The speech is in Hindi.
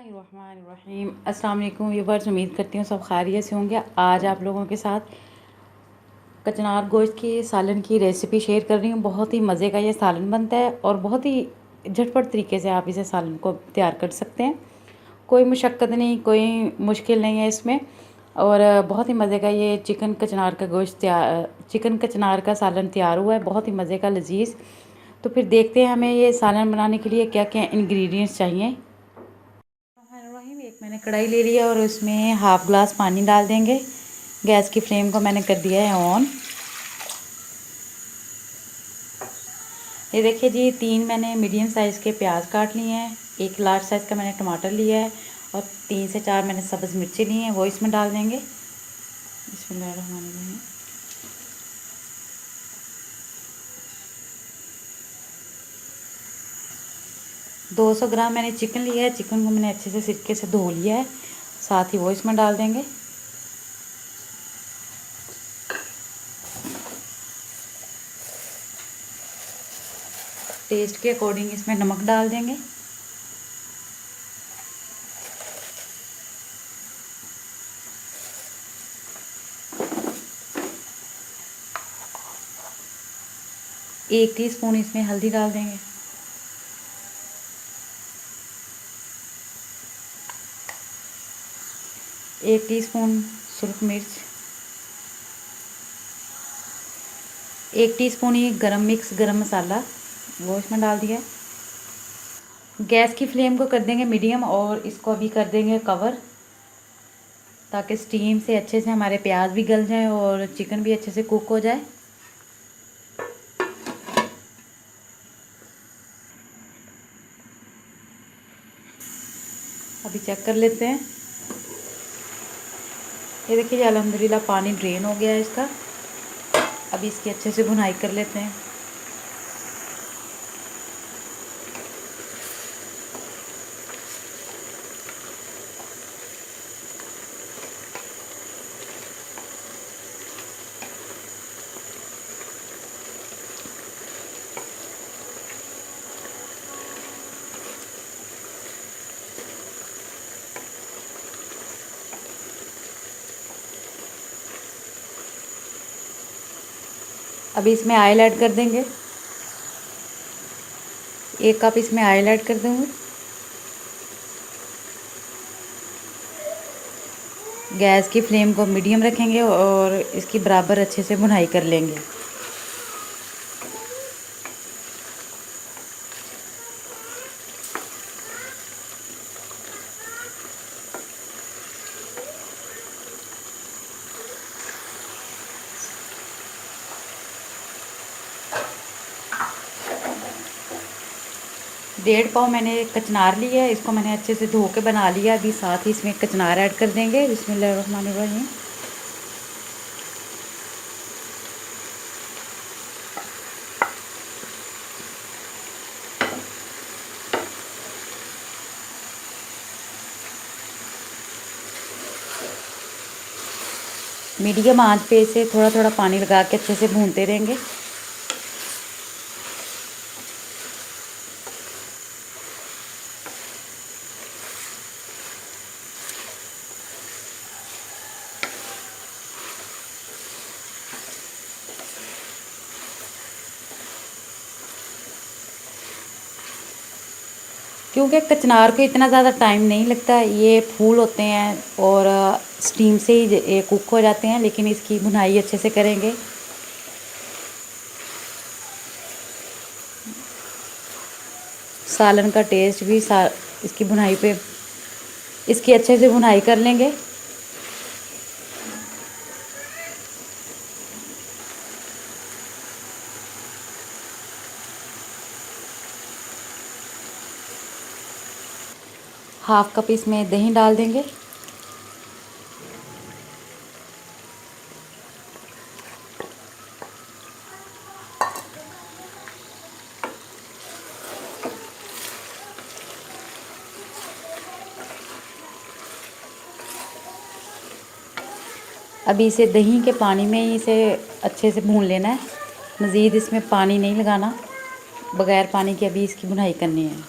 बिस्मिल्लाहिर्रहमानिर्रहीम। अस्सलाम वालेकुम व्यूअर्स, उम्मीद करती हूँ सब खैरियत से होंगे। आज आप लोगों के साथ कचनार गोश्त की सालन की रेसिपी शेयर कर रही हूँ। बहुत ही मज़े का ये सालन बनता है और बहुत ही झटपट तरीके से आप इसे सालन को तैयार कर सकते हैं। कोई मुशक्क़त नहीं, कोई मुश्किल नहीं है इसमें। और बहुत ही मज़े का ये चिकन कचनार का सालन तैयार हुआ है, बहुत ही मज़े का लजीज। तो फिर देखते हैं हमें ये सालन बनाने के लिए क्या क्या इंग्रेडिएंट्स चाहिए। एक मैंने कढ़ाई ले लिया और उसमें हाफ़ ग्लास पानी डाल देंगे। गैस की फ्लेम को मैंने कर दिया है ऑन। ये देखिए जी, 3 मैंने मीडियम साइज़ के प्याज काट लिए हैं, 1 लार्ज साइज़ का मैंने टमाटर लिया है और 3 से 4 मैंने सब्ज़ मिर्ची ली हैं, वो इसमें डाल देंगे। बिस्मिल्लाहिर्रहमानिर्रहीम। 200 ग्राम मैंने चिकन लिया है। चिकन को मैंने अच्छे से सिरके से धो लिया है, साथ ही वो इसमें डाल देंगे। टेस्ट के अकॉर्डिंग इसमें नमक डाल देंगे। एक टीस्पून इसमें हल्दी डाल देंगे। एक टीस्पून सुरख मिर्च, 1 टीस्पून ही गरम मसाला, वो इसमें डाल दिया है। गैस की फ्लेम को कर देंगे मीडियम और इसको अभी कर देंगे कवर, ताकि स्टीम से अच्छे से हमारे प्याज भी गल जाए और चिकन भी अच्छे से कुक हो जाए। अभी चेक कर लेते हैं। ये देखिए अल्हम्दुलिल्लाह पानी ड्रेन हो गया है इसका। अभी इसकी अच्छे से भुनाई कर लेते हैं। अभी इसमें ऑयल ऐड कर देंगे। 1 कप इसमें ऑयल ऐड कर दूँगी। गैस की फ्लेम को मीडियम रखेंगे और इसकी बराबर अच्छे से भुनाई कर लेंगे। डेढ़ पाव मैंने कचनार लिया है, इसको मैंने अच्छे से धो के बना लिया। अभी साथ ही इसमें कचनार ऐड कर देंगे। बिस्मिल्लाहिर्रहमानिर्रहीम। मीडियम आंच पे इसे थोड़ा थोड़ा पानी लगा के अच्छे से भूनते रहेंगे। क्योंकि कचनार को इतना ज़्यादा टाइम नहीं लगता, ये फूल होते हैं और स्टीम से ही ये कुक हो जाते हैं, लेकिन इसकी भुनाई अच्छे से करेंगे। सालन का टेस्ट भी इसकी भुनाई पे, इसकी अच्छे से भुनाई कर लेंगे। हाफ़ कप इसमें दही डाल देंगे। अभी इसे दही के पानी में ही इसे अच्छे से भून लेना है। मज़ीद इसमें पानी नहीं लगाना, बग़ैर पानी के अभी इसकी भुनाई करनी है।